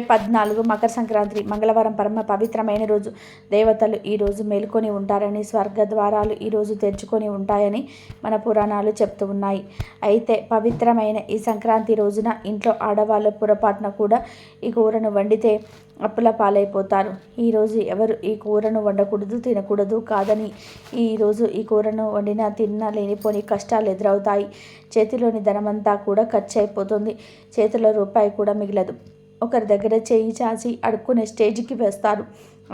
14 మకర సంక్రాంతి మంగళవారం పరమ పవిత్రమైన రోజు. దేవతలు ఈరోజు మేల్కొని ఉంటారని, స్వర్గ ద్వారాలు ఈరోజు తెరుచుకొని ఉంటాయని మన పురాణాలు చెప్తూ ఉన్నాయి. అయితే పవిత్రమైన ఈ సంక్రాంతి రోజున ఇంట్లో ఆడవాళ్ళు పొరపాటున కూడా ఈ కూరను వండితే అప్పుల పాలైపోతారు. ఈరోజు ఎవరు ఈ కూరను వండకూడదు, తినకూడదు కాదని, ఈరోజు ఈ కూరను వండినా తిన్నా లేనిపోని కష్టాలు ఎదురవుతాయి. చేతిలోని ధనమంతా కూడా ఖర్చు అయిపోతుంది. చేతిలో రూపాయి కూడా మిగలదు. ఒకరి దగ్గర చేయి చాచి అడుక్కునే స్టేజ్కి వేస్తారు.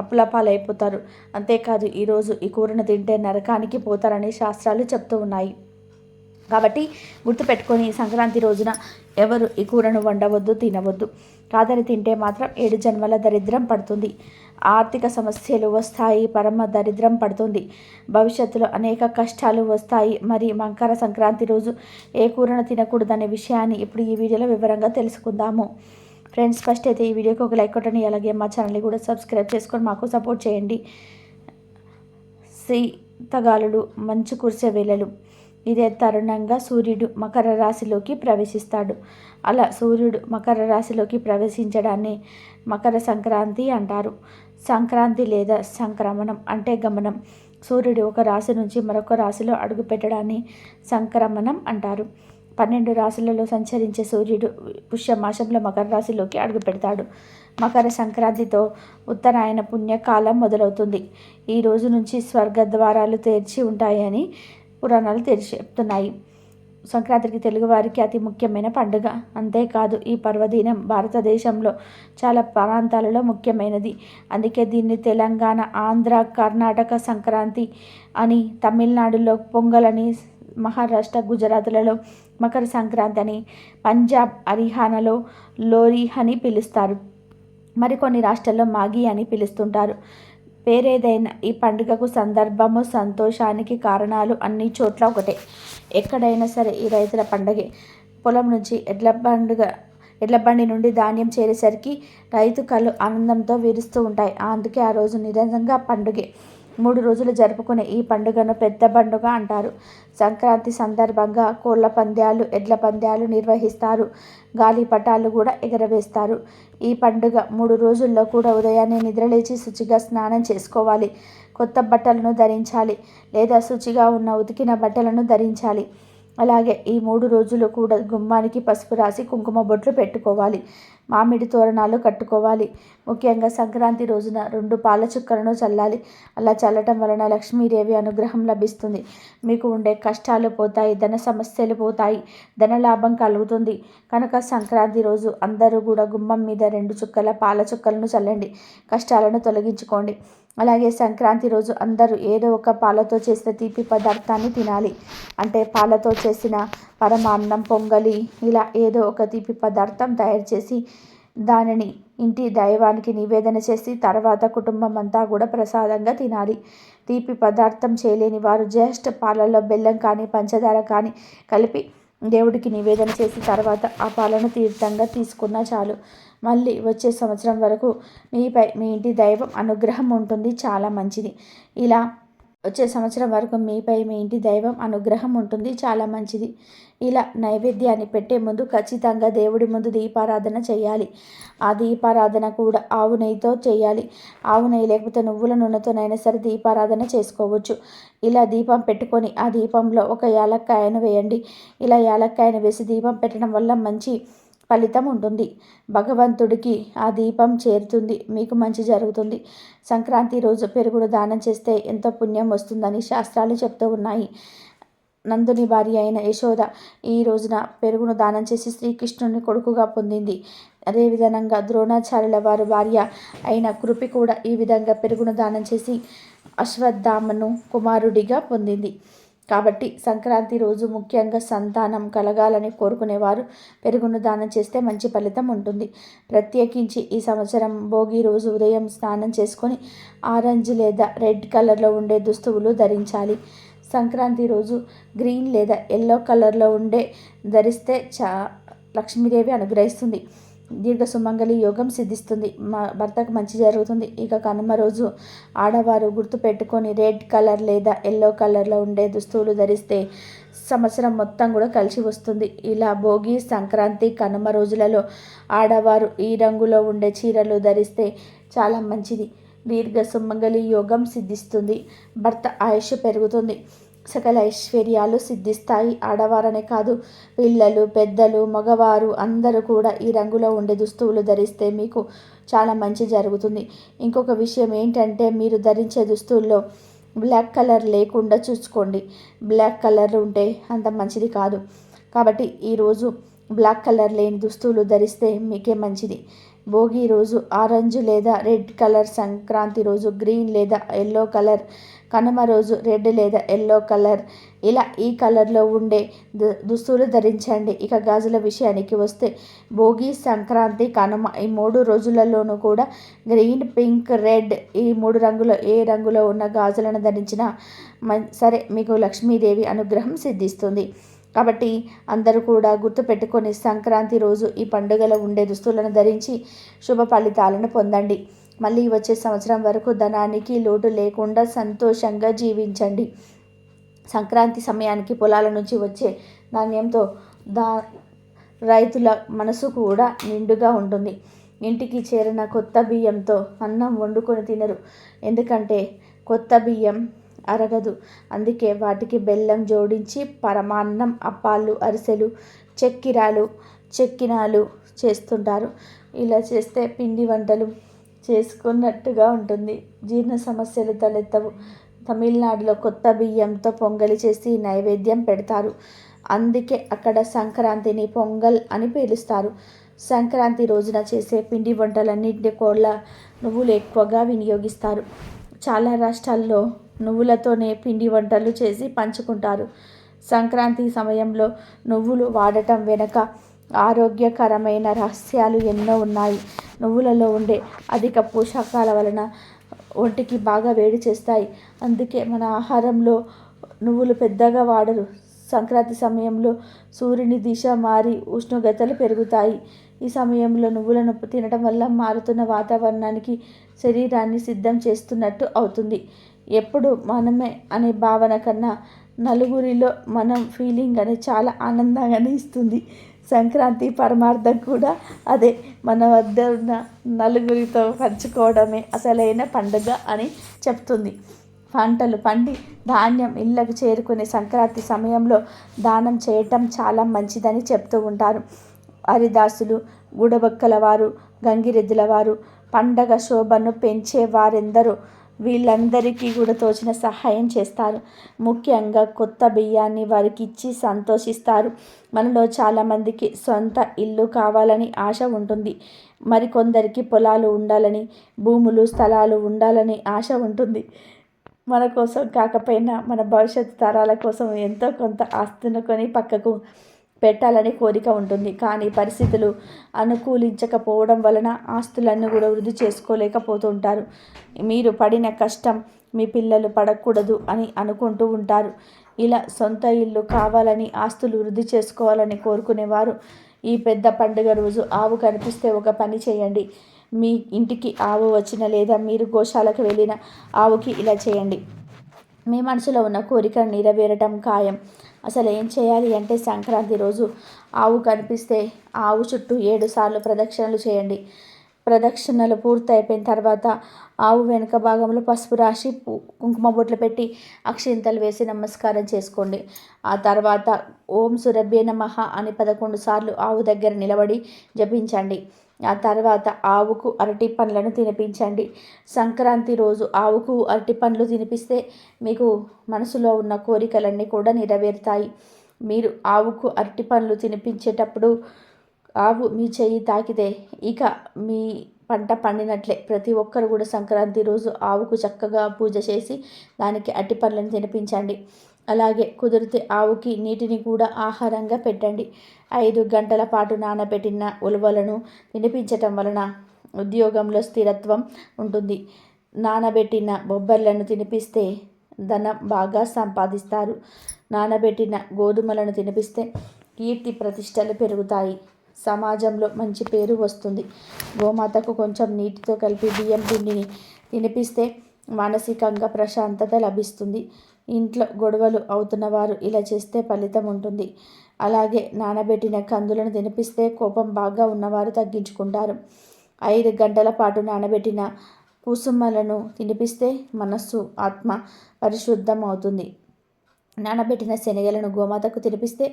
అప్పుల పాలైపోతారు. అంతేకాదు ఈరోజు ఈ కూరను తింటే నరకానికి పోతారని శాస్త్రాలు చెప్తూ ఉన్నాయి. కాబట్టి గుర్తుపెట్టుకొని సంక్రాంతి రోజున ఎవరు ఈ కూరను వండవద్దు, తినవద్దు. కాదని తింటే మాత్రం 7 జన్మల దరిద్రం పడుతుంది. ఆర్థిక సమస్యలు వస్తాయి, పరమ దరిద్రం పడుతుంది. భవిష్యత్తులో అనేక కష్టాలు వస్తాయి. మరి మకర సంక్రాంతి రోజు ఏ కూరను తినకూడదనే విషయాన్ని ఇప్పుడు ఈ వీడియోలో వివరంగా తెలుసుకుందాము. ఫ్రెండ్స్, ఫస్ట్ అయితే ఈ వీడియోకి ఒక లైక్ కొట్టండి. అలాగే మా ఛానల్ని కూడా సబ్స్క్రైబ్ చేసుకొని మాకు సపోర్ట్ చేయండి. శీతగాలులు, మంచు కురిసే వేళలు. ఇదే తరుణంగా సూర్యుడు మకర రాశిలోకి ప్రవేశిస్తాడు. అలా సూర్యుడు మకర రాశిలోకి ప్రవేశించడాన్ని మకర సంక్రాంతి అంటారు. సంక్రాంతి లేదా సంక్రమణం అంటే గమనం. సూర్యుడు ఒక రాశి నుంచి మరొక రాశిలో అడుగుపెట్టడాన్ని సంక్రమణం అంటారు. 12 రాశులలో సంచరించే సూర్యుడు పుష్యమాసంలో మకర రాశిలోకి అడుగుపెడతాడు. మకర సంక్రాంతితో ఉత్తరాయణ పుణ్యకాలం మొదలవుతుంది. ఈ రోజు నుంచి స్వర్గ ద్వారాలు తెరిచి ఉంటాయని పురాణాలు చెప్తున్నాయి. సంక్రాంతికి తెలుగువారికి అతి ముఖ్యమైన పండుగ. అంతేకాదు ఈ పర్వదినం భారతదేశంలో చాలా ప్రాంతాలలో ముఖ్యమైనది. అందుకే దీన్ని తెలంగాణ, ఆంధ్ర, కర్ణాటక సంక్రాంతి అని, తమిళనాడులో పొంగల్ అని, మహారాష్ట్ర, గుజరాత్లలో మకర సంక్రాంతి అని, పంజాబ్, హర్యానాలో లోరీ అని పిలుస్తారు. మరికొన్ని రాష్ట్రాల్లో మాఘీ అని పిలుస్తుంటారు. పేరేదైనా ఈ పండుగకు సందర్భము, సంతోషానికి కారణాలు అన్ని చోట్ల ఒకటే. ఎక్కడైనా సరే ఈ రైతుల పండగే. పొలం నుంచి ఎడ్ల బండి నుండి ధాన్యం చేరేసరికి రైతు కళ్ళు ఆనందంతో విరుస్తూ ఉంటాయి. అందుకే ఆ రోజు నిజంగా పండుగే. 3 రోజులు జరుపుకునే ఈ పండుగను పెద్ద పండుగ అంటారు. సంక్రాంతి సందర్భంగా కోళ్ల పందాలు, ఎడ్ల పందాలు నిర్వహిస్తారు. గాలిపటాలు కూడా ఎగరవేస్తారు. ఈ పండుగ 3 రోజుల్లో కూడా ఉదయాన్నే నిద్రలేచి శుచిగా స్నానం చేసుకోవాలి. కొత్త బట్టలను ధరించాలి లేదా శుచిగా ఉన్న ఉతికిన బట్టలను ధరించాలి. అలాగే ఈ 3 రోజులు కూడా గుమ్మానికి పసుపు రాసి కుంకుమ బొట్లు పెట్టుకోవాలి. మామిడి తోరణాలు కట్టుకోవాలి. ముఖ్యంగా సంక్రాంతి రోజున 2 పాల చుక్కలను చల్లాలి. అలా చల్లటం వలన లక్ష్మీదేవి అనుగ్రహం లభిస్తుంది. మీకు ఉండే కష్టాలు పోతాయి, ధన సమస్యలు పోతాయి, ధనలాభం కలుగుతుంది. కనుక సంక్రాంతి రోజు అందరూ కూడా గుమ్మం మీద 2 చుక్కల పాల చుక్కలను చల్లండి. కష్టాలను తొలగించుకోండి. అలాగే సంక్రాంతి రోజు అందరూ ఏదో ఒక పాలతో చేసిన తీపి పదార్థాన్ని తినాలి. అంటే పాలతో చేసిన పరమాన్నం, పొంగలి, ఇలా ఏదో ఒక తీపి పదార్థం తయారు చేసి దానిని ఇంటి దైవానికి నివేదన చేసి తర్వాత కుటుంబం అంతా కూడా ప్రసాదంగా తినాలి. తీపి పదార్థం చేయలేని వారు జస్ట్ పాలల్లో బెల్లం కానీ పంచదార కానీ కలిపి దేవుడికి నివేదన చేసి తర్వాత ఆ పాలను తీర్థంగా తీసుకున్నా చాలు. మళ్ళీ వచ్చే సంవత్సరం వరకు మీపై మీ ఇంటి దైవం అనుగ్రహం ఉంటుంది. చాలా మంచిది. ఇలా వచ్చే సంవత్సరం వరకు మీపై మీ ఇంటి దైవం అనుగ్రహం ఉంటుంది. చాలా మంచిది. ఇలా నైవేద్యాన్ని పెట్టే ముందు ఖచ్చితంగా దేవుడి ముందు దీపారాధన చేయాలి. ఆ దీపారాధన కూడా ఆవు నెయ్యితో చేయాలి. ఆవు నెయ్యి లేకపోతే నువ్వుల నూనెతోనైనా సరే దీపారాధన చేసుకోవచ్చు. ఇలా దీపం పెట్టుకొని ఆ దీపంలో ఒక యాలక్కాయను వేయండి. ఇలా యాలక్కాయను వేసి దీపం పెట్టడం వల్ల మంచి ఫలితం ఉంటుంది. భగవంతుడికి ఆ దీపం చేరుతుంది. మీకు మంచి జరుగుతుంది. సంక్రాంతి రోజు పెరుగును దానం చేస్తే ఎంతో పుణ్యం వస్తుందని శాస్త్రాలు చెప్తూ ఉన్నాయి. నందుని భార్య అయిన యశోద ఈ రోజున పెరుగును దానం చేసి శ్రీకృష్ణుని కొడుకుగా పొందింది. అదేవిధంగా ద్రోణాచార్యుల వారి భార్య అయిన కృపి కూడా ఈ విధంగా పెరుగును దానం చేసి అశ్వత్థామను కుమారుడిగా పొందింది. కాబట్టి సంక్రాంతి రోజు ముఖ్యంగా సంతానం కలగాలని కోరుకునేవారు పెరుగును దానం చేస్తే మంచి ఫలితం ఉంటుంది. ప్రత్యేకించి ఈ సంవత్సరం భోగి రోజు ఉదయం స్నానం చేసుకొని ఆరెంజ్ లేదా రెడ్ కలర్లో ఉండే దుస్తువులు ధరించాలి. సంక్రాంతి రోజు గ్రీన్ లేదా ఎల్లో కలర్లో ఉండే ధరిస్తే లక్ష్మీదేవి అనుగ్రహిస్తుంది. దీర్ఘ సుమంగళి యోగం సిద్ధిస్తుంది. మా భర్తకు మంచి జరుగుతుంది. ఇక కనుమ రోజు ఆడవారు గుర్తుపెట్టుకొని రెడ్ కలర్ లేదా ఎల్లో కలర్లో ఉండే దుస్తువులు ధరిస్తే సంవత్సరం మొత్తం కూడా కలిసి వస్తుంది. ఇలా భోగి, సంక్రాంతి, కనుమ రోజులలో ఆడవారు ఈ రంగులో ఉండే చీరలు ధరిస్తే చాలా మంచిది. దీర్ఘ సుమంగళి యోగం సిద్ధిస్తుంది. భర్త ఆయుష్ పెరుగుతుంది. సకల ఐశ్వర్యాలు సిద్ధిస్తాయి. ఆడవారనే కాదు, పిల్లలు, పెద్దలు, మగవారు అందరూ కూడా ఈ రంగులో ఉండే దుస్తువులు ధరిస్తే మీకు చాలా మంచి జరుగుతుంది. ఇంకొక విషయం ఏంటంటే, మీరు ధరించే దుస్తుల్లో బ్లాక్ కలర్ లేకుండా చూసుకోండి. బ్లాక్ కలర్ ఉంటే అంత మంచిది కాదు. కాబట్టి ఈరోజు బ్లాక్ కలర్ లేని దుస్తువులు ధరిస్తే మీకే మంచిది. భోగి రోజు ఆరెంజ్ లేదా రెడ్ కలర్, సంక్రాంతి రోజు గ్రీన్ లేదా ఎల్లో కలర్, కనుమ రోజు రెడ్ లేదా ఎల్లో కలర్, ఇలా ఈ కలర్లో ఉండే దుస్తులు ధరించండి. ఇక గాజుల విషయానికి వస్తే భోగి, సంక్రాంతి, కనుమ ఈ 3 రోజులలోనూ కూడా గ్రీన్, పింక్, రెడ్ ఈ 3 రంగులో ఏ రంగులో ఉన్న గాజులను ధరించినా సరే మీకు లక్ష్మీదేవి అనుగ్రహం సిద్ధిస్తుంది. కాబట్టి అందరూ కూడా గుర్తుపెట్టుకొని సంక్రాంతి రోజు ఈ పండుగలో ఉండే దుస్తులను ధరించి శుభ ఫలితాలను పొందండి. మళ్ళీ వచ్చే సంవత్సరం వరకు ధనానికి లోటు లేకుండా సంతోషంగా జీవించండి. సంక్రాంతి సమయానికి పొలాల నుంచి వచ్చే ధాన్యంతో రైతుల మనసు కూడా నిండుగా ఉంటుంది. ఇంటికి చేరిన కొత్త బియ్యంతో అన్నం వండుకొని తినరు. ఎందుకంటే కొత్త బియ్యం అరగదు. అందుకే వాటికి బెల్లం జోడించి పరమాన్నం, అప్పాలు, అరిసెలు, చెక్కినాలు చేస్తుంటారు. ఇలా చేస్తే పిండి వంటలు చేసుకున్నట్టుగా ఉంటుంది. జీర్ణ సమస్యలు తలెత్తవు. తమిళనాడులో కొత్త బియ్యంతో పొంగలి చేసి నైవేద్యం పెడతారు. అందుకే అక్కడ సంక్రాంతిని పొంగల్ అని పిలుస్తారు. సంక్రాంతి రోజున చేసే పిండి వంటలన్నింటి కూడా నువ్వులు ఎక్కువగా వినియోగిస్తారు. చాలా రాష్ట్రాల్లో నువ్వులతోనే పిండి వంటలు చేసి పంచుకుంటారు. సంక్రాంతి సమయంలో నువ్వులు వాడటం వెనుక ఆరోగ్యకరమైన రహస్యాలు ఎన్నో ఉన్నాయి. నువ్వులలో ఉండే అధిక పోషకాల వలన ఒంటికి బాగా వేడి చేస్తాయి. అందుకే మన ఆహారంలో నువ్వులు పెద్దగా వాడరు. సంక్రాంతి సమయంలో సూర్యుని దిశ మారి ఉష్ణోగ్రతలు పెరుగుతాయి. ఈ సమయంలో నువ్వులను తినడం వల్ల మారుతున్న వాతావరణానికి శరీరాన్ని సిద్ధం చేస్తున్నట్టు అవుతుంది. ఎప్పుడు మనమే అనే భావన కన్నా నలుగురిలో మనం ఫీలింగ్ అని చాలా ఆనందంగానే ఇస్తుంది. సంక్రాంతి పరమార్థం కూడా అదే. మన వద్ద ఉన్న నలుగురితో పంచుకోవడమే అసలైన పండుగ అని చెప్తుంది. పంటలు పండి ధాన్యం ఇళ్లకు చేరుకునే సంక్రాంతి సమయంలో దానం చేయటం చాలా మంచిదని చెప్తూ ఉంటారు. హరిదాసులు, గుడబక్కల వారు, గంగిరెద్దుల వారు, పండగ శోభను పెంచే వారెందరో వీళ్ళందరికీ కూడా తోచిన సహాయం చేస్తారు. ముఖ్యంగా కొత్త బియ్యాన్ని వారికి ఇచ్చి సంతోషిస్తారు. మనలో చాలామందికి సొంత ఇల్లు కావాలని ఆశ ఉంటుంది. మరికొందరికి పొలాలు ఉండాలని, భూములు, స్థలాలు ఉండాలని ఆశ ఉంటుంది. మన కోసం కాకపోయినా మన భవిష్యత్తు తరాల కోసం ఎంతో కొంత ఆస్తిని కొని పక్కకు పెట్టాలని కోరిక ఉంటుంది. కానీ పరిస్థితులు అనుకూలించకపోవడం వలన ఆస్తులన్నీ కూడా వృద్ధి చేసుకోలేకపోతుంటారు. మీరు పడిన కష్టం మీ పిల్లలు పడకూడదు అని అనుకుంటూ ఉంటారు. ఇలా సొంత ఇల్లు కావాలని, ఆస్తులు వృద్ధి చేసుకోవాలని కోరుకునేవారు ఈ పెద్ద పండుగ రోజు ఆవు కనిపిస్తే ఒక పని చేయండి. మీ ఇంటికి ఆవు వచ్చిన లేదా మీరు గోశాలకు వెళ్ళిన ఆవుకి ఇలా చేయండి. మీ మనసులో ఉన్న కోరిక నెరవేరటం ఖాయం. అసలు ఏం చేయాలి అంటే, సంక్రాంతి రోజు ఆవు కనిపిస్తే ఆవు చుట్టూ 7 సార్లు ప్రదక్షిణలు చేయండి. ప్రదక్షిణలు పూర్తయిపోయిన తర్వాత ఆవు వెనుక భాగంలో పసుపు రాసి కుంకుమ బొట్లు పెట్టి అక్షింతలు వేసి నమస్కారం చేసుకోండి. ఆ తర్వాత ఓం సురభ్యే నమః అని 11 సార్లు ఆవు దగ్గర నిలబడి జపించండి. ఆ తర్వాత ఆవుకు అరటి పండ్లను తినిపించండి. సంక్రాంతి రోజు ఆవుకు అరటి పండ్లు తినిపిస్తే మీకు మనసులో ఉన్న కోరికలన్నీ కూడా నెరవేరుతాయి. మీరు ఆవుకు అరటి పండ్లు తినిపించేటప్పుడు ఆవు మీ చెయ్యి తాకితే ఇక మీ పంట పండినట్లే. ప్రతి ఒక్కరు కూడా సంక్రాంతి రోజు ఆవుకు చక్కగా పూజ చేసి దానికి అరటి పండ్లను తినిపించండి. అలాగే కుదిరితే ఆవుకి నీటిని కూడా ఆహారంగా పెట్టండి. 5 గంటల పాటు నానబెట్టిన ఉలవలను తినిపించటం వలన ఉద్యోగంలో స్థిరత్వం ఉంటుంది. నానబెట్టిన బొబ్బర్లను తినిపిస్తే ధనం బాగా సంపాదిస్తారు. నానబెట్టిన గోధుమలను తినిపిస్తే కీర్తి ప్రతిష్టలు పెరుగుతాయి. సమాజంలో మంచి పేరు వస్తుంది. గోమాతకు కొంచెం నీటితో కలిపి బియ్యం పిండిని తినిపిస్తే మానసికంగా ప్రశాంతత లభిస్తుంది. ఇంట్లో గొడవలు అవుతున్నవారు ఇలా చేస్తే ఫలితం ఉంటుంది. అలాగే నానబెట్టిన కందులను తినిపిస్తే కోపం బాగా ఉన్నవారు తగ్గించుకుంటారు. 5 గంటల పాటు నానబెట్టిన కుసుమలను తినిపిస్తే మనస్సు, ఆత్మ పరిశుద్ధం అవుతుంది. నానబెట్టిన శనగలను గోమాతకు తినిపిస్తే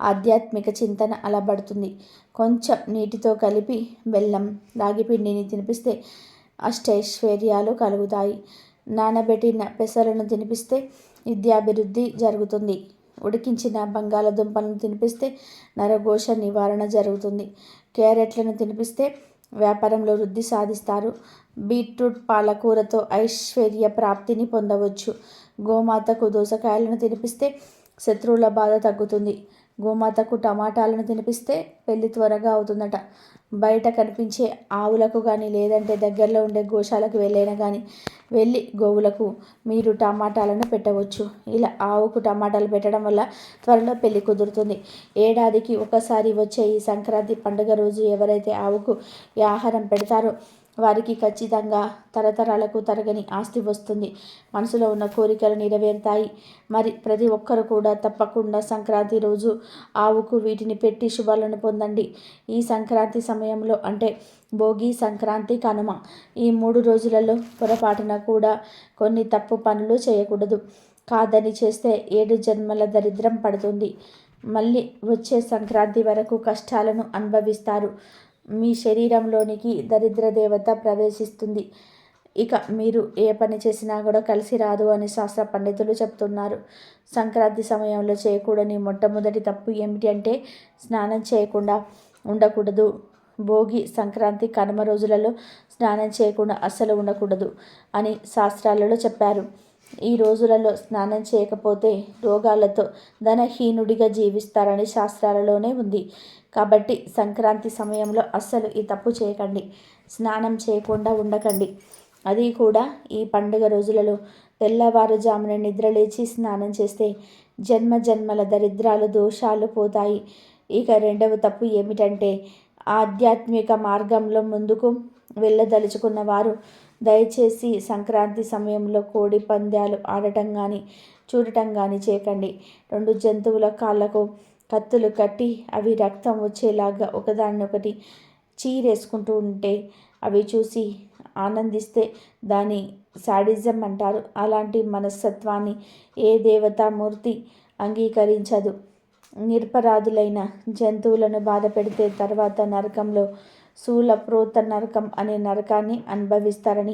ఆధ్యాత్మిక చింతన అలబడుతుంది. కొంచెం నీటితో కలిపి బెల్లం, రాగి పిండిని తినిపిస్తే అష్టైశ్వర్యాలు కలుగుతాయి. నానబెట్టిన పెసలను తినిపిస్తే విద్యాభివృద్ధి జరుగుతుంది. ఉడికించిన బంగాళదుంపలను తినిపిస్తే నరఘోష నివారణ జరుగుతుంది. క్యారెట్లను తినిపిస్తే వ్యాపారంలో వృద్ధి సాధిస్తారు. బీట్రూట్ పాలకూరతో ఐశ్వర్య ప్రాప్తిని పొందవచ్చు. గోమాతకు దోసకాయలను తినిపిస్తే శత్రువుల బాధ తగ్గుతుంది. గోమాతకు టమాటాలను తినిపిస్తే పెళ్లి త్వరగా అవుతుందట. బయట కనిపించే ఆవులకు కానీ లేదంటే దగ్గరలో ఉండే గోశాలకు వెళ్ళైనా కానీ వెళ్ళి గోవులకు మీరు టమాటాలను పెట్టవచ్చు. ఇలా ఆవుకు టమాటాలు పెట్టడం వల్ల త్వరలో పెళ్లి కుదురుతుంది. ఏడాదికి ఒకసారి వచ్చే ఈ సంక్రాంతి పండుగ రోజు ఎవరైతే ఆవుకు ఈ ఆహారం పెడతారో వారికి ఖచ్చితంగా తరతరాలకు తరగని ఆస్తి వస్తుంది. మనసులో ఉన్న కోరికలు నెరవేరుతాయి. మరి ప్రతి ఒక్కరు కూడా తప్పకుండా సంక్రాంతి రోజు ఆవుకు వీటిని పెట్టి శుభాలను పొందండి. ఈ సంక్రాంతి సమయంలో అంటే భోగి, సంక్రాంతి, కనుమ ఈ 3 రోజులలో పొరపాటున కూడా కొన్ని తప్పు పనులు చేయకూడదు. కాదని చేస్తే 7 జన్మల దరిద్రం పడుతుంది. మళ్ళీ వచ్చే సంక్రాంతి వరకు కష్టాలను అనుభవిస్తారు. మీ శరీరంలోనికి దరిద్ర దేవత ప్రవేశిస్తుంది. ఇక మీరు ఏ పని చేసినా కూడా కలిసి రాదు అని శాస్త్ర పండితులు చెప్తున్నారు. సంక్రాంతి సమయంలో చేయకూడని మొట్టమొదటి తప్పు ఏమిటి అంటే స్నానం చేయకుండా ఉండకూడదు. భోగి, సంక్రాంతి, కనుమ రోజులలో స్నానం చేయకుండా అస్సలు ఉండకూడదు అని శాస్త్రాలలో చెప్పారు. ఈ రోజులలో స్నానం చేయకపోతే రోగాలతో ధనహీనుడిగా జీవిస్తారని శాస్త్రాలలోనే ఉంది. కాబట్టి సంక్రాంతి సమయంలో అస్సలు ఈ తప్పు చేయకండి. స్నానం చేయకుండా ఉండకండి. అది కూడా ఈ పండుగ రోజులలో తెల్లవారుజామున నిద్రలేచి స్నానం చేస్తే జన్మ జన్మల దరిద్రాలు, దోషాలు పోతాయి. ఇక రెండవ తప్పు ఏమిటంటే ఆధ్యాత్మిక మార్గంలో ముందుకు వెళ్ళదలుచుకున్న వారు దయచేసి సంక్రాంతి సమయంలో కోడి పందాలు ఆడటం కానీ చూడటం కానీ చేయకండి. 2 జంతువుల కాళ్ళకు కత్తులు కట్టి అవి రక్తం వచ్చేలాగా ఒకదాన్నొకటి చీరేసుకుంటూ ఉంటే అవి చూసి ఆనందిస్తే దాని సాడిజం అంటారు. అలాంటి మనస్తత్వాన్ని ఏ దేవతామూర్తి అంగీకరించదు. నిరపరాధులైన జంతువులను బాధ పెడితే తర్వాత నరకంలో శూలప్రోత నరకం అనే నరకాన్ని అనుభవిస్తారని,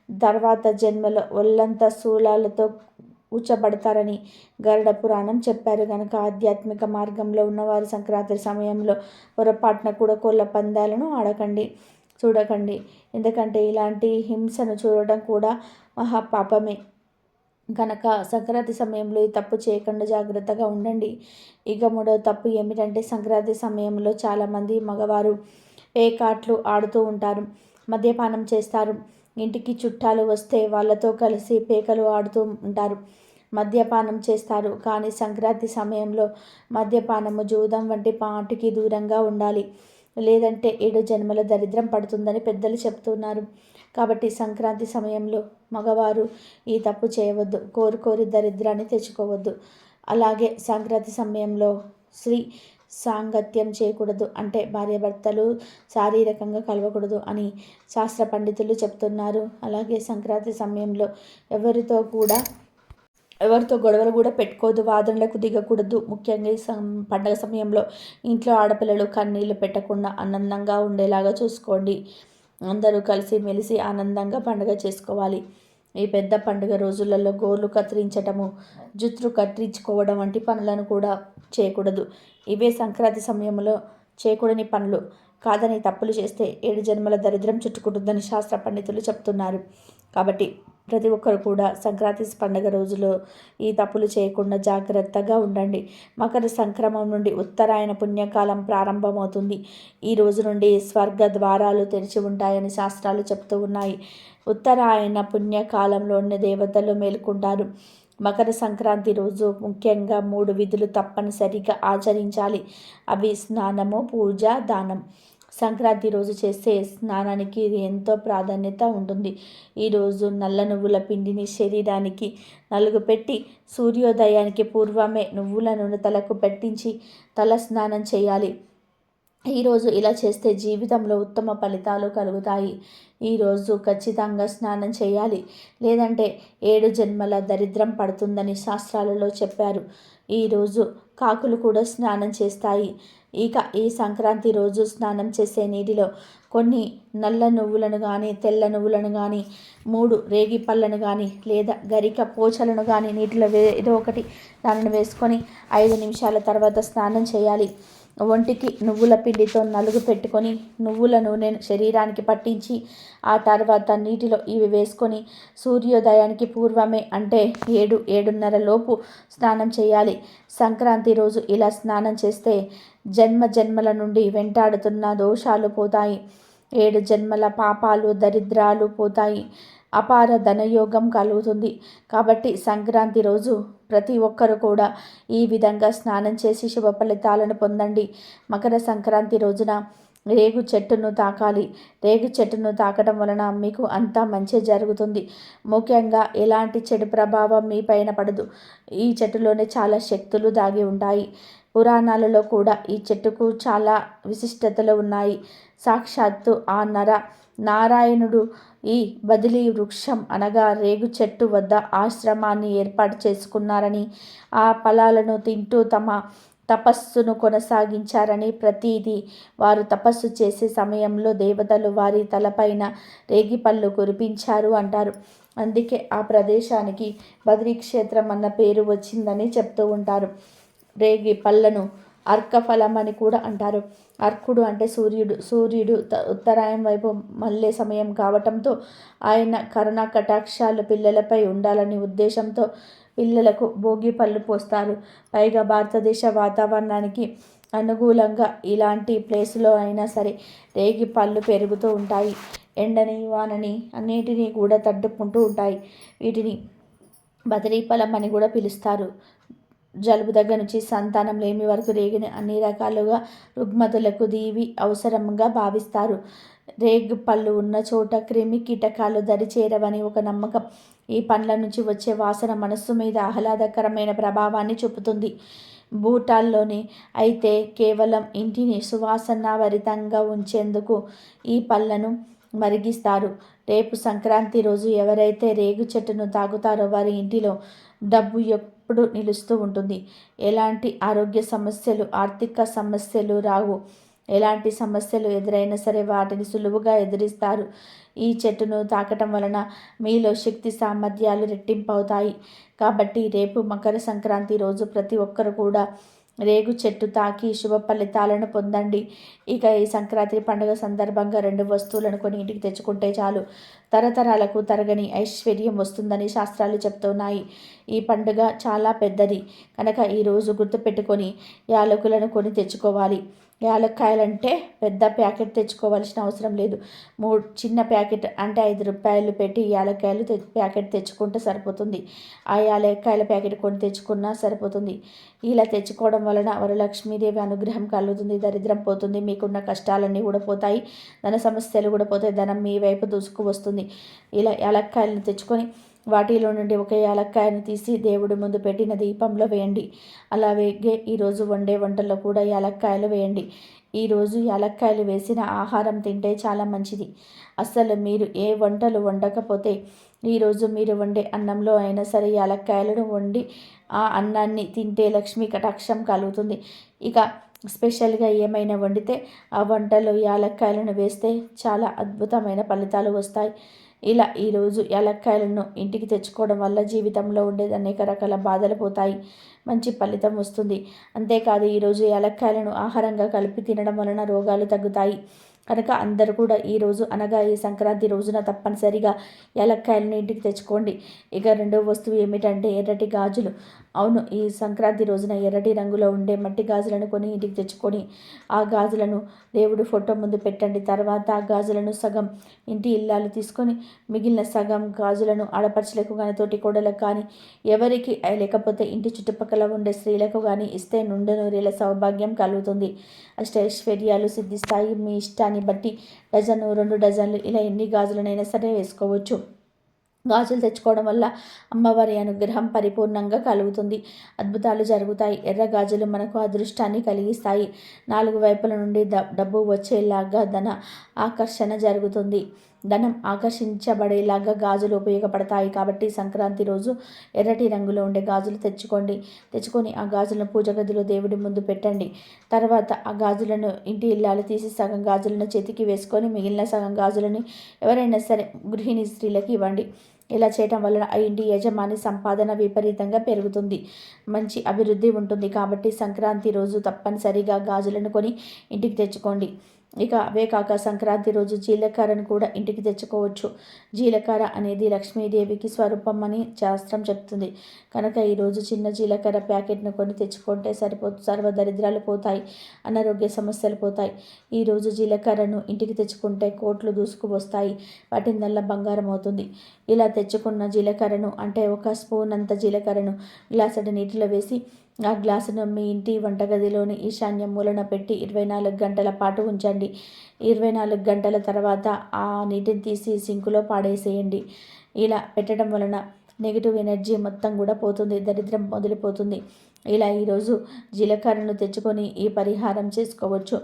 తర్వాత జన్మలో ఒళ్ళంతా శూలాలతో కూర్చబడతారని గరుడ పురాణం చెప్పారు. కనుక ఆధ్యాత్మిక మార్గంలో ఉన్నవారు సంక్రాంతి సమయంలో పొరపాటున కూడా కోళ్ళ పందాలను ఆడకండి, చూడకండి. ఎందుకంటే ఇలాంటి హింసను చూడటం కూడా మహాపాపమే. కనుక సంక్రాంతి సమయంలో ఈ తప్పు చేయకుండా జాగ్రత్తగా ఉండండి. ఇక 3వ తప్పు ఏమిటంటే సంక్రాంతి సమయంలో చాలామంది మగవారు పేకాట్లు ఆడుతూ ఉంటారు, మద్యపానం చేస్తారు. ఇంటికి చుట్టాలు వస్తే వాళ్ళతో కలిసి పేకలు ఆడుతూ ఉంటారు, మద్యపానం చేస్తారు. కానీ సంక్రాంతి సమయంలో మద్యపానము, జూదం వంటి పాటికి దూరంగా ఉండాలి. లేదంటే 7 జన్మల దరిద్రం పడుతుందని పెద్దలు చెప్తున్నారు. కాబట్టి సంక్రాంతి సమయంలో మగవారు ఈ తప్పు చేయవద్దు. కోరి దరిద్రాన్ని తెచ్చుకోవద్దు. అలాగే సంక్రాంతి సమయంలో స్త్రీ సాంగత్యం చేయకూడదు. అంటే భార్యాభర్తలు శారీరకంగా కలవకూడదు అని శాస్త్ర పండితులు చెప్తున్నారు. అలాగే సంక్రాంతి సమయంలో ఎవరితో గొడవలు కూడా పెట్టుకోవద్దు, వాదనలకు దిగకూడదు. ముఖ్యంగా ఈ పండగ సమయంలో ఇంట్లో ఆడపిల్లలు కన్నీళ్లు పెట్టకుండా ఆనందంగా ఉండేలాగా చూసుకోండి. అందరూ కలిసి మెలిసి ఆనందంగా పండుగ చేసుకోవాలి. ఈ పెద్ద పండుగ రోజులలో గోర్లు కత్తిరించటము, జుట్టు కత్తిరించుకోవడం వంటి పనులను కూడా చేయకూడదు. ఇవే సంక్రాంతి సమయంలో చేయకూడని పనులు. కాదని తప్పులు చేస్తే 7 జన్మల దరిద్రం చుట్టుకుంటుందని శాస్త్ర పండితులు చెప్తున్నారు. కాబట్టి ప్రతి ఒక్కరు కూడా సంక్రాంతి పండుగ రోజులో ఈ తప్పులు చేయకుండా జాగ్రత్తగా ఉండండి. మకర సంక్రమం నుండి ఉత్తరాయణ పుణ్యకాలం ప్రారంభమవుతుంది. ఈ రోజు నుండి స్వర్గ ద్వారాలు తెరిచి ఉంటాయని శాస్త్రాలు చెప్తూ ఉన్నాయి. ఉత్తరాయణ పుణ్యకాలంలోని దేవతలు మేలుకుంటారు. మకర సంక్రాంతి రోజు ముఖ్యంగా 3 విధులు తప్పనిసరిగా ఆచరించాలి. అవి స్నానము, పూజ, దానం. సంక్రాంతి రోజు చేసే స్నానానికి ఎంతో ప్రాధాన్యత ఉంటుంది. ఈరోజు నల్ల నువ్వుల పిండిని శరీరానికి నలుగు పెట్టి సూర్యోదయానికి పూర్వమే నువ్వుల నూనె తలకు పెట్టించి తల స్నానం చేయాలి. ఈరోజు ఇలా చేస్తే జీవితంలో ఉత్తమ ఫలితాలు కలుగుతాయి. ఈరోజు ఖచ్చితంగా స్నానం చేయాలి, లేదంటే 7 జన్మల దరిద్రం పడుతుందని శాస్త్రాలలో చెప్పారు. ఈరోజు కాకులు కూడా స్నానం చేస్తాయి. ఇక ఈ సంక్రాంతి రోజు స్నానం చేసే నీటిలో కొన్ని నల్ల నువ్వులను కానీ, తెల్ల నువ్వులను కానీ, 3 రేగి పళ్ళను కానీ, లేదా గరిక పోచలను కానీ నీటిలో ఏదో ఒకటి దానిని వేసుకొని 5 నిమిషాల తర్వాత స్నానం చేయాలి. ఒంటికి నువ్వుల పిండితో నలుగు పెట్టుకొని నువ్వుల నూనెను శరీరానికి పట్టించి ఆ తర్వాత నీటిలో ఇవి వేసుకొని సూర్యోదయానికి పూర్వమే అంటే 7-7:30 లోపు స్నానం చేయాలి. సంక్రాంతి రోజు ఇలా స్నానం చేస్తే జన్మ జన్మల నుండి వెంటాడుతున్న దోషాలు పోతాయి. 7 జన్మల పాపాలు దరిద్రాలు పోతాయి. అపార ధనయోగం కలుగుతుంది. కాబట్టి సంక్రాంతి రోజు ప్రతి ఒక్కరు కూడా ఈ విధంగా స్నానం చేసి శుభ ఫలితాలను పొందండి. మకర సంక్రాంతి రోజున రేగు చెట్టును తాకాలి. రేగు చెట్టును తాకడం వలన మీకు అంతా మంచి జరుగుతుంది. ముఖ్యంగా ఎలాంటి చెడు ప్రభావం మీ పైన పడదు. ఈ చెట్టులోనే చాలా శక్తులు దాగి ఉంటాయి. పురాణాలలో కూడా ఈ చెట్టుకు చాలా విశిష్టతలు ఉన్నాయి. సాక్షాత్తు ఆ నారాయణుడు ఈ బదిలీ వృక్షం అనగా రేగు చెట్టు వద్ద ఆశ్రమాన్ని ఏర్పాటు చేసుకున్నారని, ఆ ఫలాలను తింటూ తమ తపస్సును కొనసాగించారని ప్రతీది. వారు తపస్సు చేసే సమయంలో దేవతలు వారి తలపైన రేగిపళ్ళు కురిపించారు అంటారు. అందుకే ఆ ప్రదేశానికి బద్రీ క్షేత్రం అన్న పేరు వచ్చిందని చెప్తూ ఉంటారు. రేగి పళ్ళను అర్కఫలం అని కూడా అంటారు. అర్కుడు అంటే సూర్యుడు ఉత్తరాయణం వైపు మళ్ళే సమయం కావటంతో ఆయన కరుణా కటాక్షాలు పిల్లలపై ఉండాలని ఉద్దేశంతో పిల్లలకు భోగి పళ్ళు పోస్తారు. పైగా భారతదేశ వాతావరణానికి అనుకూలంగా ఇలాంటి ప్లేసులో అయినా సరే రేగి పళ్ళు పెరుగుతూ ఉంటాయి. ఎండని వానని అన్నిటినీ కూడా తట్టుకుంటూ ఉంటాయి. వీటిని బదరీఫలం అని కూడా పిలుస్తారు. జలుబు దగ్గర నుంచి సంతానం లేమి వరకు రేగిని అన్ని రకాలుగా రుగ్మతులకు దీవి అవసరంగా భావిస్తారు. రేగు పళ్ళు ఉన్న చోట క్రిమి కీటకాలు దరిచేరవని ఒక నమ్మకం. ఈ పండ్ల నుంచి వచ్చే వాసన మనస్సు మీద ఆహ్లాదకరమైన ప్రభావాన్ని చూపుతుంది. భూటాల్లోని అయితే కేవలం ఇంటిని సువాసనాభరితంగా ఉంచేందుకు ఈ పళ్ళను మరిగిస్తారు. రేపు సంక్రాంతి రోజు ఎవరైతే రేగు చెట్టును తాగుతారో వారి ఇంటిలో డబ్బు ఎప్పుడు నిలుస్తూ ఉంటుంది. ఎలాంటి ఆరోగ్య సమస్యలు, ఆర్థిక సమస్యలు రావు. ఎలాంటి సమస్యలు ఎదురైనా సరే వాటిని సులువుగా ఎదిరిస్తారు. ఈ చెట్టును తాకటం వలన మీలో శక్తి సామర్థ్యాలు రెట్టింపవుతాయి. కాబట్టి రేపు మకర సంక్రాంతి రోజు ప్రతి ఒక్కరు కూడా రేగు చెట్టు తాకి శుభ ఫలితాలను పొందండి. ఇక ఈ సంక్రాంతి పండుగ సందర్భంగా 2 వస్తువులను కొని ఇంటికి తెచ్చుకుంటే చాలు, తరతరాలకు తరగని ఐశ్వర్యం వస్తుందని శాస్త్రాలు చెప్తున్నాయి. ఈ పండుగ చాలా పెద్దది కనుక ఈరోజు గుర్తుపెట్టుకొని యాలకులను కొని తెచ్చుకోవాలి. యాలక్కాయలంటే పెద్ద ప్యాకెట్ తెచ్చుకోవాల్సిన అవసరం లేదు. చిన్న ప్యాకెట్ అంటే 5 రూపాయలు పెట్టి యాలక్కాయలు ప్యాకెట్ తెచ్చుకుంటే సరిపోతుంది. ఆ యాలక్కాయల ప్యాకెట్ కొని తెచ్చుకున్నా సరిపోతుంది. ఇలా తెచ్చుకోవడం వలన వరలక్ష్మీదేవి అనుగ్రహం కలుగుతుంది. దరిద్రం పోతుంది. మీకున్న కష్టాలన్నీ కూడా పోతాయి. ధన సమస్యలు కూడా పోతాయి. ధనం మీ వైపు దూసుకు వస్తుంది. ఇలా యాలక్కాయలను తెచ్చుకొని వాటిలో నుండి ఒక యాలక్కాయను తీసి దేవుడి ముందు పెట్టిన దీపంలో వేయండి. అలాగే ఈరోజు వండే వంటల్లో కూడా యాలక్కాయలు వేయండి. ఈరోజు యాలక్కాయలు వేసిన ఆహారం తింటే చాలా మంచిది. అస్సలు మీరు ఏ వంటలు వండకపోతే ఈరోజు మీరు వండే అన్నంలో అయినా సరే యాలక్కాయలను వండి ఆ అన్నాన్ని తింటే లక్ష్మీ కటాక్షం కలుగుతుంది. ఇక స్పెషల్గా ఏమైనా వండితే ఆ వంటలో యాలక్కాయలను వేస్తే చాలా అద్భుతమైన ఫలితాలు వస్తాయి. ఇలా ఈరోజు యాలక్కాయలను ఇంటికి తెచ్చుకోవడం వల్ల జీవితంలో ఉండే అనేక రకాల బాధలు పోతాయి. మంచి ఫలితం వస్తుంది. అంతేకాదు ఈరోజు యాలక్కాయలను ఆహారంగా కలిపి తినడం వలన రోగాలు తగ్గుతాయి. కనుక అందరూ కూడా ఈరోజు అనగా ఈ సంక్రాంతి రోజున తప్పనిసరిగా యాలక్కాయలను ఇంటికి తెచ్చుకోండి. ఇక రెండవ వస్తువు ఏమిటంటే ఎర్రటి గాజులు. అవును, ఈ సంక్రాంతి రోజున ఎర్రటి రంగులో ఉండే మట్టి గాజులను కొని ఇంటికి తెచ్చుకొని ఆ గాజులను దేవుడు ఫోటో ముందు పెట్టండి. తర్వాత ఆ గాజులను సగం ఇంటి ఇల్లాలు తీసుకొని మిగిలిన సగం గాజులను ఆడపడుచులకు కానీ తోటి కోడలకు కానీ ఎవరికి లేకపోతే ఇంటి చుట్టుపక్కల ఉండే స్త్రీలకు కానీ ఇస్తే నుండు నూరేళ్ల సౌభాగ్యం కలుగుతుంది. అష్టైశ్వర్యాలు సిద్ధిస్తాయి. మీ ఇష్టాన్ని బట్టి డజను 2 డజన్లు ఇలా ఎన్ని గాజులనైనా సరే వేసుకోవచ్చు. గాజులు తెచ్చుకోవడం వల్ల అమ్మవారి అనుగ్రహం పరిపూర్ణంగా కలుగుతుంది. అద్భుతాలు జరుగుతాయి. ఎర్ర గాజులు మనకు అదృష్టాన్ని కలిగిస్తాయి. 4 వైపుల నుండి డబ్బు వచ్చేలాగా ధన ఆకర్షణ జరుగుతుంది. ధనం ఆకర్షించబడేలాగా గాజులు ఉపయోగపడతాయి. కాబట్టి సంక్రాంతి రోజు ఎర్రటి రంగులో ఉండే గాజులు తెచ్చుకొని ఆ గాజులను పూజ గదిలో దేవుడి ముందు పెట్టండి. తర్వాత ఆ గాజులను ఇంటి ఇల్లాలు తీసి సగం గాజులను చేతికి వేసుకొని మిగిలిన సగం గాజులని ఎవరైనా సరే గృహిణీ స్త్రీలకు ఇవ్వండి. ఇలా చేయటం వలన ఆ ఇంటి యజమాని సంపాదన విపరీతంగా పెరుగుతుంది. మంచి అభివృద్ధి ఉంటుంది. కాబట్టి సంక్రాంతి రోజు తప్పనిసరిగా గాజులను కొని ఇంటికి తెచ్చుకోండి. ఇక అవే కాక సంక్రాంతి రోజు జీలకర్రను కూడా ఇంటికి తెచ్చుకోవచ్చు. జీలకర్ర అనేది లక్ష్మీదేవికి స్వరూపం అని శాస్త్రం చెప్తుంది. కనుక ఈరోజు చిన్న జీలకర్ర ప్యాకెట్ను కొని తెచ్చుకుంటే సర్వదరిద్రాలు పోతాయి, అనారోగ్య సమస్యలు పోతాయి. ఈరోజు జీలకర్రను ఇంటికి తెచ్చుకుంటే కోట్లు దూసుకు వస్తాయి, వాటిందల్లా బంగారం అవుతుంది. ఇలా తెచ్చుకున్న జీలకర్రను అంటే 1 స్పూన్ అంత జీలకర్రను గ్లాసుడు నీటిలో వేసి ఆ గ్లాసును మీ ఇంటి వంటగదిలోని ఈశాన్య మూలన పెట్టి 24 గంటల పాటు ఉంచండి. 24 గంటల తర్వాత ఆ నీటిని తీసి సింకులో పాడేసేయండి. ఇలా పెట్టడం వలన నెగిటివ్ ఎనర్జీ మొత్తం కూడా పోతుంది, దరిద్రం వదిలిపోతుంది. ఇలా ఈరోజు జీలకర్రను తెచ్చుకొని ఈ పరిహారం చేసుకోవచ్చు.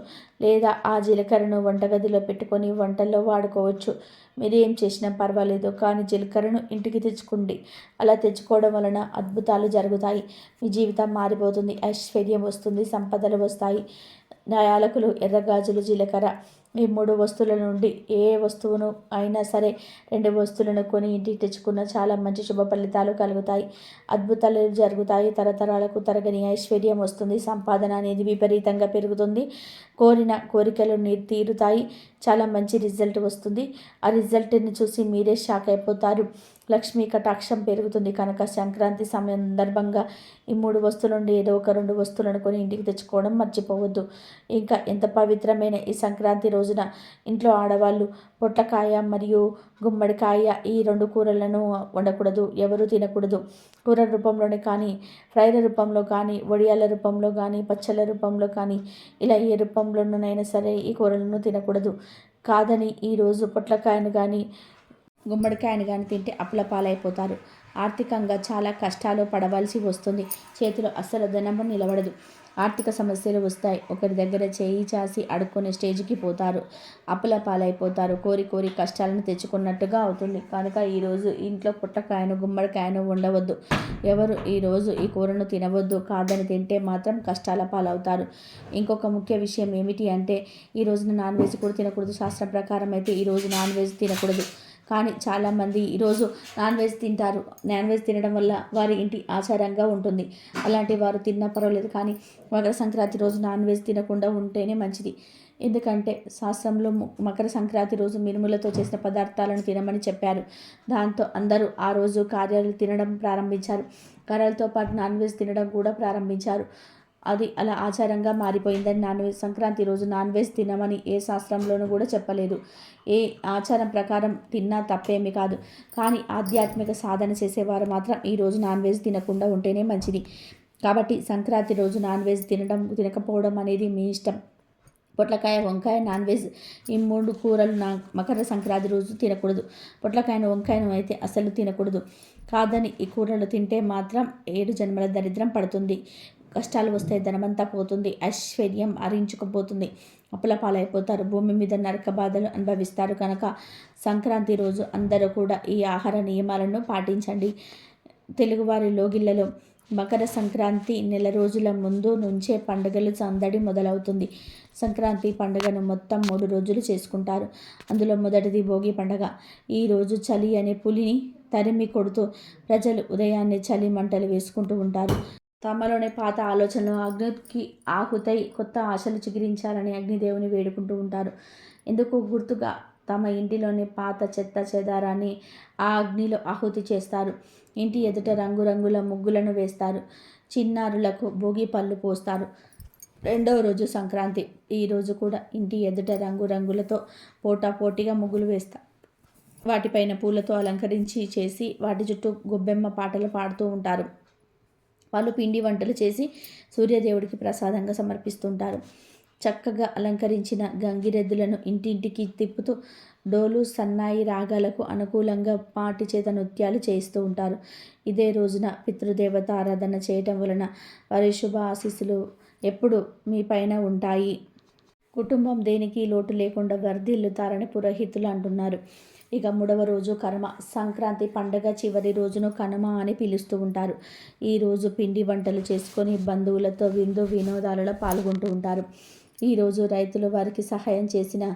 లేదా ఆ జీలకర్రను వంటగదిలో పెట్టుకొని వంటల్లో వాడుకోవచ్చు. మీరు ఏం చేసినా పర్వాలేదు, కానీ జీలకర్రను ఇంటికి తెచ్చుకోండి. అలా తెచ్చుకోవడం వలన అద్భుతాలు జరుగుతాయి. మీ జీవితం మారిపోతుంది, ఐశ్వర్యం వస్తుంది, సంపదలు వస్తాయి. యాలకులు, ఎర్రగాజులు, జీలకర్ర ఈ 3 వస్తువుల నుండి ఏ వస్తువును అయినా సరే 2 వస్తువులను కొని ఇంటికి తెచ్చుకున్న చాలా మంచి శుభ ఫలితాలు కలుగుతాయి. అద్భుతాలు జరుగుతాయి. తరతరాలకు తరగని ఐశ్వర్యం వస్తుంది. సంపాదన అనేది విపరీతంగా పెరుగుతుంది. కోరిన కోరికలు తీరుతాయి. చాలా మంచి రిజల్ట్ వస్తుంది. ఆ రిజల్ట్ని చూసి మీరే షాక్ అయిపోతారు. లక్ష్మీ కటాక్షం పెరుగుతుంది. కనుక సంక్రాంతి సందర్భంగా ఈ 3 వస్తువుల నుండి ఏదో ఒక 2 వస్తువులను కొని ఇంటికి తెచ్చుకోవడం మర్చిపోవద్దు. ఇంకా ఎంత పవిత్రమైన ఈ సంక్రాంతి రోజున ఇంట్లో ఆడవాళ్ళు పొట్లకాయ మరియు గుమ్మడికాయ ఈ 2 కూరలను వండకూడదు, ఎవరు తినకూడదు. కూర రూపంలోనే కానీ, ఫ్రైల రూపంలో కానీ, వడియాల రూపంలో కానీ, పచ్చళ్ళ రూపంలో కానీ ఇలా ఏ రూపంలోనైనా సరే ఈ కూరలను తినకూడదు. కాదని ఈరోజు పొట్లకాయను కానీ గుమ్మడికాయను కానీ తింటే అప్పుల పాలైపోతారు. ఆర్థికంగా చాలా కష్టాలు పడవలసి వస్తుంది. చేతిలో అస్సలు ధనము నిలబడదు. ఆర్థిక సమస్యలు వస్తాయి. ఒకరి దగ్గర చేయి చాసి అడుక్కునే స్టేజ్కి పోతారు. అప్పుల పాలైపోతారు. కోరి కష్టాలను తెచ్చుకున్నట్టుగా అవుతుంది. కనుక ఈరోజు ఇంట్లో పుట్టకాయను గుమ్మడికాయను ఉండవద్దు. ఎవరు ఈరోజు ఈ కూరను తినవద్దు. కాదని తింటే మాత్రం కష్టాల పాలవుతారు. ఇంకొక ముఖ్య విషయం ఏమిటి అంటే ఈ రోజున నాన్ వెజ్ కూడా తినకూడదు. శాస్త్రం ప్రకారం అయితే ఈరోజు నాన్ వెజ్ తినకూడదు. కానీ చాలామంది ఈరోజు నాన్ వెజ్ తింటారు. నాన్ వెజ్ తినడం వల్ల వారి ఇంటి ఆచారంగా ఉంటుంది. అలాంటి వారు తిన్నా పర్వాలేదు, కానీ మకర సంక్రాంతి రోజు నాన్ వెజ్ తినకుండా ఉంటేనే మంచిది. ఎందుకంటే శాస్త్రంలో మకర సంక్రాంతి రోజు మినుములతో చేసిన పదార్థాలను తినమని చెప్పారు. దాంతో అందరూ ఆ రోజు కార్యాలు తినడం ప్రారంభించారు. కార్యాలతో పాటు నాన్ వెజ్ తినడం కూడా ప్రారంభించారు. అది అలా ఆచారంగా మారిపోయిందని సంక్రాంతి రోజు నాన్ వెజ్ తినమని ఏ శాస్త్రంలోనూ కూడా చెప్పలేదు. ఏ ఆచారం ప్రకారం తిన్నా తప్పేమీ కాదు. కానీ ఆధ్యాత్మిక సాధన చేసేవారు మాత్రం ఈరోజు నాన్ వెజ్ తినకుండా ఉంటేనే మంచిది. కాబట్టి సంక్రాంతి రోజు నాన్ వెజ్ తినకపోవడం అనేది మీ ఇష్టం. పొట్లకాయ, వంకాయ, నాన్ వెజ్ ఈ 3 కూరలు మకర సంక్రాంతి రోజు తినకూడదు. పొట్లకాయను, వంకాయను అయితే అసలు తినకూడదు. కాదని ఈ కూరలు తింటే మాత్రం 7 జన్మల దరిద్రం పడుతుంది. కష్టాలు వస్తాయి, ధనమంతా పోతుంది, ఐశ్వర్యం హరించుకుపోతుంది, అప్పుల పాలైపోతారు, భూమి మీద నరక బాధలు అనుభవిస్తారు. కనుక సంక్రాంతి రోజు అందరూ కూడా ఈ ఆహార నియమాలను పాటించండి. తెలుగువారి లోగిళ్లలో మకర సంక్రాంతి నెల రోజుల ముందు నుంచే పండుగలు సందడి మొదలవుతుంది. సంక్రాంతి పండుగను మొత్తం 3 రోజులు చేసుకుంటారు. అందులో మొదటిది భోగి పండుగ. ఈరోజు చలి అనే పులిని తరిమి కొడుతూ ప్రజలు ఉదయాన్నే చలి మంటలు వేసుకుంటూ ఉంటారు. తమలోని పాత ఆలోచనలు అగ్నికి ఆహుతై కొత్త ఆశలు చిగురించాలని అగ్నిదేవుని వేడుకుంటూ ఉంటారు. ఎందుకు గుర్తుగా తమ ఇంటిలోని పాత చెత్త చెదారాన్ని ఆ అగ్నిలో ఆహుతి చేస్తారు. ఇంటి ఎదుట రంగురంగుల ముగ్గులను వేస్తారు. చిన్నారులకు భోగి పళ్ళు పోస్తారు. రెండవ రోజు సంక్రాంతి. ఈరోజు కూడా ఇంటి ఎదుట రంగురంగులతో పోటాపోటీగా ముగ్గులు వేస్తారు. వాటిపైన పూలతో అలంకరించి చేసి వాటి చుట్టూ గొబ్బెమ్మ పాటలు పాడుతూ ఉంటారు. వాళ్ళు పిండి వంటలు చేసి సూర్యదేవుడికి ప్రసాదంగా సమర్పిస్తుంటారు. చక్కగా అలంకరించిన గంగిరెద్దులను ఇంటింటికి తిప్పుతూ డోలు సన్నాయి రాగాలకు అనుకూలంగా పాటి చేత నృత్యాలు చేస్తూ ఉంటారు. ఇదే రోజున పితృదేవత ఆరాధన చేయటం వలన వారి శుభ ఆశీస్సులు ఎప్పుడు మీ పైన ఉంటాయి. కుటుంబం దేనికి లోటు లేకుండా వర్ధిల్లుతారని పురోహితులు అంటున్నారు. ఇక 3వ రోజు కనుమ. సంక్రాంతి పండగ చివరి రోజును కనుమ అని పిలుస్తూ ఉంటారు. ఈరోజు పిండి వంటలు చేసుకొని బంధువులతో విందు వినోదాలలో పాల్గొంటూ ఉంటారు. ఈరోజు రైతులు వారికి సహాయం చేసిన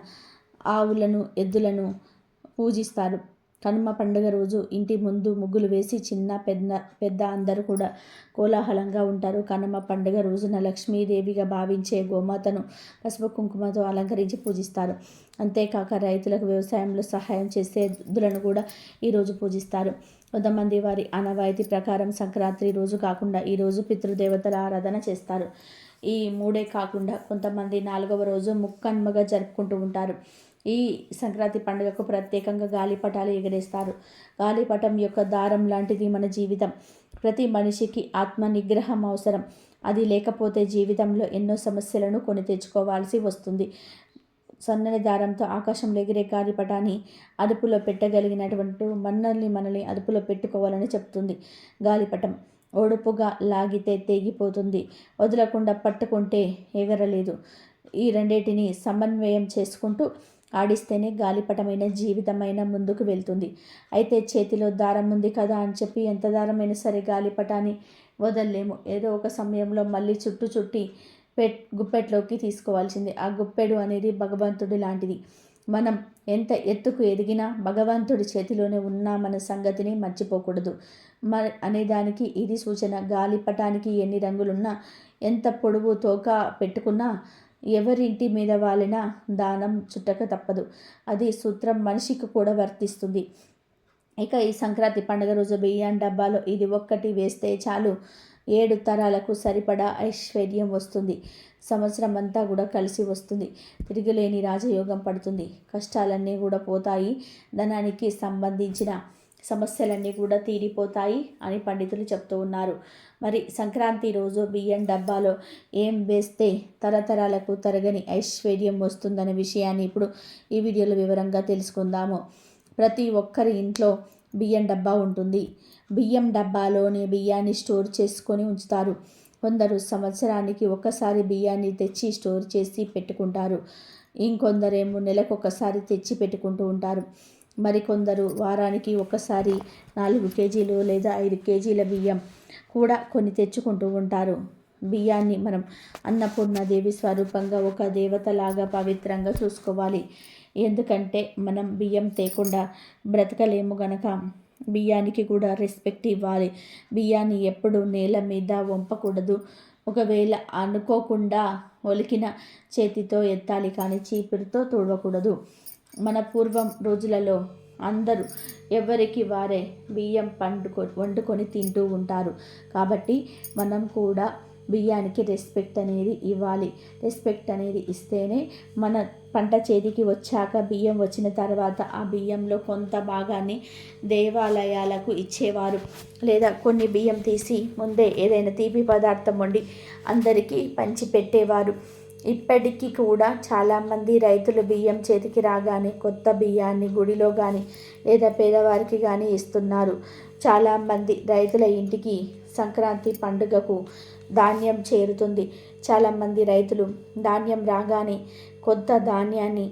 ఆవులను ఎద్దులను పూజిస్తారు. కనుమ పండుగ రోజు ఇంటి ముందు ముగ్గులు వేసి చిన్న పెద్ద అందరూ కూడా కోలాహలంగా ఉంటారు. కనుమ పండుగ రోజున లక్ష్మీదేవిగా భావించే గోమాతను పసుపు కుంకుమతో అలంకరించి పూజిస్తారు. అంతేకాక రైతులకు వ్యవసాయంలో సహాయం చేసే ఎద్దులను కూడా ఈరోజు పూజిస్తారు. కొంతమంది వారి ఆనవాయితీ ప్రకారం సంక్రాంతి రోజు కాకుండా ఈరోజు పితృదేవతల ఆరాధన చేస్తారు. ఈ 3 కాకుండా కొంతమంది 4వ రోజు ముక్కనుమగా జరుపుకుంటూ ఉంటారు. ఈ సంక్రాంతి పండుగకు ప్రత్యేకంగా గాలిపటాలు ఎగరేస్తారు. గాలిపటం యొక్క దారం లాంటిది మన జీవితం. ప్రతి మనిషికి ఆత్మ నిగ్రహం అవసరం. అది లేకపోతే జీవితంలో ఎన్నో సమస్యలను కొని తెచ్చుకోవాల్సి వస్తుంది. సన్నని దారంతో ఆకాశంలో ఎగిరే గాలిపటాన్ని అదుపులో పెట్టగలిగినటువంటి మనల్ని అదుపులో పెట్టుకోవాలని చెప్తుంది. గాలిపటం ఒడుపుగా లాగితే తెగిపోతుంది, వదలకుండా పట్టుకుంటే ఎగరలేదు. ఈ రెండింటిని సమన్వయం చేసుకుంటూ ఆడిస్తేనే గాలిపటమైన జీవితమైన ముందుకు వెళ్తుంది. అయితే చేతిలో దారం ఉంది కదా అని చెప్పి ఎంత దారమైనా సరే గాలిపటాన్ని వదలలేము. ఏదో ఒక సమయంలో మళ్ళీ చుట్టి గుప్పెట్లోకి తీసుకోవాల్సింది. ఆ గుప్పెడు అనేది భగవంతుడి లాంటిది. మనం ఎంత ఎత్తుకు ఎదిగినా భగవంతుడి చేతిలోనే ఉన్నామన్న సంగతిని మర్చిపోకూడదు అనేదానికి ఇది సూచన. గాలిపటానికి ఎన్ని రంగులున్నా, ఎంత పొడవు తోక పెట్టుకున్నా, ఎవరింటి మీద వాలినా దానం చుట్టక తప్పదు. అది సూత్రం మనిషికి కూడా వర్తిస్తుంది. ఇక ఈ సంక్రాంతి పండుగ రోజు బియ్యం డబ్బాలో ఇది ఒక్కటి వేస్తే చాలు, 7 తరాలకు సరిపడా ఐశ్వర్యం వస్తుంది. సంవత్సరం అంతా కూడా కలిసి వస్తుంది. తిరుగులేని రాజయోగం పడుతుంది. కష్టాలన్నీ కూడా పోతాయి. ధనానికి సంబంధించిన సమస్యలన్నీ కూడా తీరిపోతాయి అని పండితులు చెప్తూ ఉన్నారు. మరి సంక్రాంతి రోజు బియ్యం డబ్బాలో ఏం వేస్తే తరతరాలకు తరగని ఐశ్వర్యం వస్తుందనే విషయాన్ని ఇప్పుడు ఈ వీడియోలో వివరంగా తెలుసుకుందాము. ప్రతి ఒక్కరి ఇంట్లో బియ్యం డబ్బా ఉంటుంది. బియ్యం డబ్బాలోనే బియ్యాన్ని స్టోర్ చేసుకొని ఉంచుతారు. కొందరు సంవత్సరానికి ఒక్కసారి బియ్యాన్ని తెచ్చి స్టోర్ చేసి పెట్టుకుంటారు. ఇంకొందరేమో నెలకొకసారి తెచ్చి పెట్టుకుంటూ ఉంటారు. మరికొందరు వారానికి ఒకసారి 4 కేజీలు లేదా 5 కేజీల బియ్యం కూడా కొన్ని తెచ్చుకుంటూ ఉంటారు. బియ్యాన్ని మనం అన్నపూర్ణాదేవి స్వరూపంగా ఒక దేవతలాగా పవిత్రంగా చూసుకోవాలి. ఎందుకంటే మనం బియ్యం తేకుండా బ్రతకలేము గనక బియ్యానికి కూడా రెస్పెక్ట్ ఇవ్వాలి. బియ్యాన్ని ఎప్పుడు నేల మీద వంపకూడదు. ఒకవేళ అనుకోకుండా ఒలికిన చేతితో ఎత్తాలి, కానీ చీపురుతో తుడవకూడదు. మన పూర్వం రోజులలో అందరూ ఎవరికి వారే బియ్యం వండుకొని తింటూ ఉంటారు. కాబట్టి మనం కూడా బియ్యానికి రెస్పెక్ట్ అనేది ఇవ్వాలి. రెస్పెక్ట్ అనేది ఇస్తేనే మన పంట చేతికి వచ్చాక బియ్యం వచ్చిన తర్వాత ఆ బియ్యంలో కొంత భాగాన్ని దేవాలయాలకు ఇచ్చేవారు. లేదా కొన్ని బియ్యం తీసి ముందే ఏదైనా తీపి పదార్థం వండి అందరికీ పంచిపెట్టేవారు. ఇప్పటికీ కూడా చాలామంది రైతులు బియ్యం చేతికి రాగానే కొత్త బియ్యాన్ని గుడిలో కానీ లేదా పేదవారికి కానీ ఇస్తున్నారు. చాలామంది రైతుల ఇంటికి సంక్రాంతి పండుగకు ధాన్యం చేరుతుంది. చాలామంది రైతులు ధాన్యం రాగానే కొత్త ధాన్యాన్ని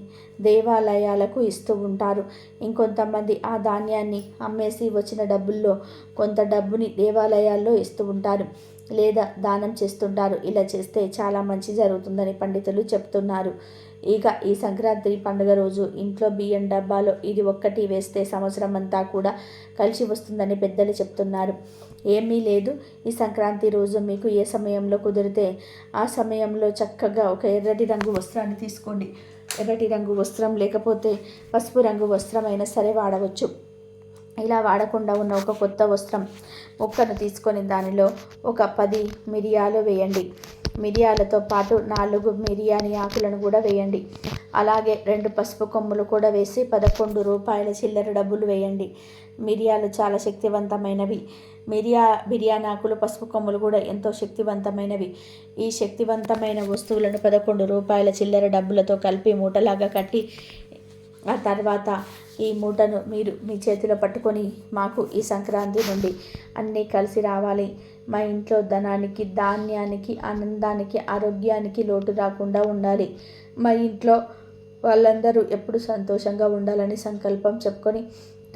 దేవాలయాలకు ఇస్తూ ఉంటారు. ఇంకొంతమంది ఆ ధాన్యాన్ని అమ్మేసి వచ్చిన డబ్బుల్లో కొంత డబ్బుని దేవాలయాల్లో ఇస్తూ ఉంటారు లేదా దానం చేస్తుంటారు. ఇలా చేస్తే చాలా మంచి జరుగుతుందని పండితులు చెప్తున్నారు. ఇక ఈ సంక్రాంతి పండుగ రోజు ఇంట్లో బియ్యం డబ్బాలో ఇది ఒక్కటి వేస్తే సంవత్సరం అంతా కూడా కలిసి వస్తుందని పెద్దలు చెప్తున్నారు. ఏమీ లేదు, ఈ సంక్రాంతి రోజు మీకు ఏ సమయంలో కుదిరితే ఆ సమయంలో చక్కగా ఒక ఎర్రటి రంగు వస్త్రాన్ని తీసుకోండి. ఎర్రటి రంగు వస్త్రం లేకపోతే పసుపు రంగు వస్త్రం అయినా సరే వాడవచ్చు. ఇలా వాడకుండా ఉన్న ఒక కొత్త వస్త్రం ముక్కను తీసుకొని దానిలో ఒక 10 మిరియాలు వేయండి. మిరియాలతో పాటు 4 మిరియాని ఆకులను కూడా వేయండి. అలాగే 2 పసుపు కొమ్ములు కూడా వేసి 11 రూపాయల చిల్లర డబ్బులు వేయండి. మిరియాలు చాలా శక్తివంతమైనవి. బిర్యానీ ఆకులు, పసుపు కొమ్ములు కూడా ఎంతో శక్తివంతమైనవి. ఈ శక్తివంతమైన వస్తువులను 11 రూపాయల చిల్లర డబ్బులతో కలిపి మూటలాగా కట్టి ఆ తర్వాత ఈ మూటను మీరు మీ చేతిలో పట్టుకొని మాకు ఈ సంక్రాంతి నుండి అన్నీ కలిసి రావాలి, మా ఇంట్లో ధనానికి, ధాన్యానికి, ఆనందానికి, ఆరోగ్యానికి లోటు రాకుండా ఉండాలి, మా ఇంట్లో వాళ్ళందరూ ఎప్పుడు సంతోషంగా ఉండాలని సంకల్పం చెప్పుకొని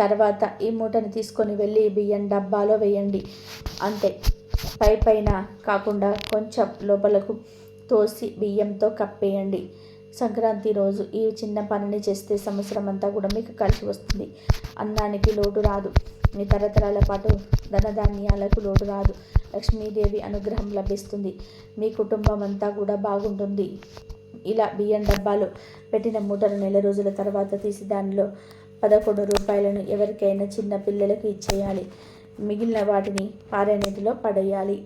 తర్వాత ఈ మూటను తీసుకొని వెళ్ళి బియ్యం డబ్బాలో వేయండి. అంతే, పైన కాకుండా కొంచెం లోపలకు తోసి బియ్యంతో కప్పేయండి. సంక్రాంతి రోజు ఈ చిన్న పనిని చేస్తే సంవత్సరం అంతా కూడా మీకు కలిసి వస్తుంది. అన్నానికి లోటు రాదు. మీ తరతరాల పాటు ధనధాన్యాలకు లోటు రాదు. లక్ష్మీదేవి అనుగ్రహం లభిస్తుంది. మీ కుటుంబం అంతా కూడా బాగుంటుంది. ఇలా బియ్యం డబ్బాలు పెట్టిన మూటను నెల రోజుల తర్వాత తీసి దానిలో 11 రూపాయలను ఎవరికైనా చిన్న పిల్లలకు ఇచ్చేయాలి. మిగిలిన వాటిని పారే నీటిలో పడేయాలి.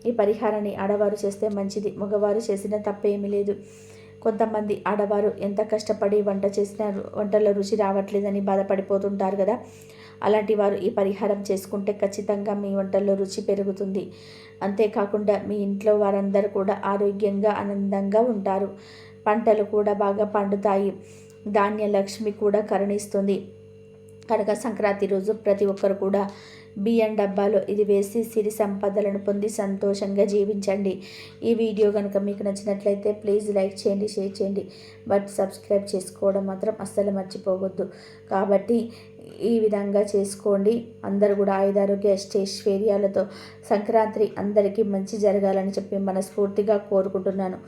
ఈ పరిహారాన్ని ఆడవారు చేస్తే మంచిది. మగవారు చేసిన తప్పేమీ లేదు. కొంతమంది ఆడవారు ఎంత కష్టపడి వంట చేసినా వంటలో రుచి రావట్లేదని బాధపడిపోతుంటారు కదా. అలాంటి వారు ఈ పరిహారం చేసుకుంటే ఖచ్చితంగా మీ వంటల్లో రుచి పెరుగుతుంది. అంతేకాకుండా మీ ఇంట్లో వారందరూ కూడా ఆరోగ్యంగా, ఆనందంగా ఉంటారు. పంటలు కూడా బాగా పండుతాయి. ధాన్య లక్ష్మి కూడా కరుణిస్తుంది. కనుక సంక్రాంతి రోజు ప్రతి ఒక్కరు కూడా బియ్యం డబ్బాలో ఇది వేసి సిరి సంపదలను పొంది సంతోషంగా జీవించండి. ఈ వీడియో కనుక మీకు నచ్చినట్లయితే ప్లీజ్ లైక్ చేయండి, షేర్ చేయండి, బట్ సబ్స్క్రైబ్ చేసుకోవడం మాత్రం అస్సలు మర్చిపోవద్దు. కాబట్టి ఈ విధంగా చేసుకోండి. అందరూ కూడా ఆయుధారోగ్య అష్టైశ్వర్యాలతో సంక్రాంతి అందరికీ మంచి జరగాలని చెప్పి మనస్ఫూర్తిగా కోరుకుంటున్నాను.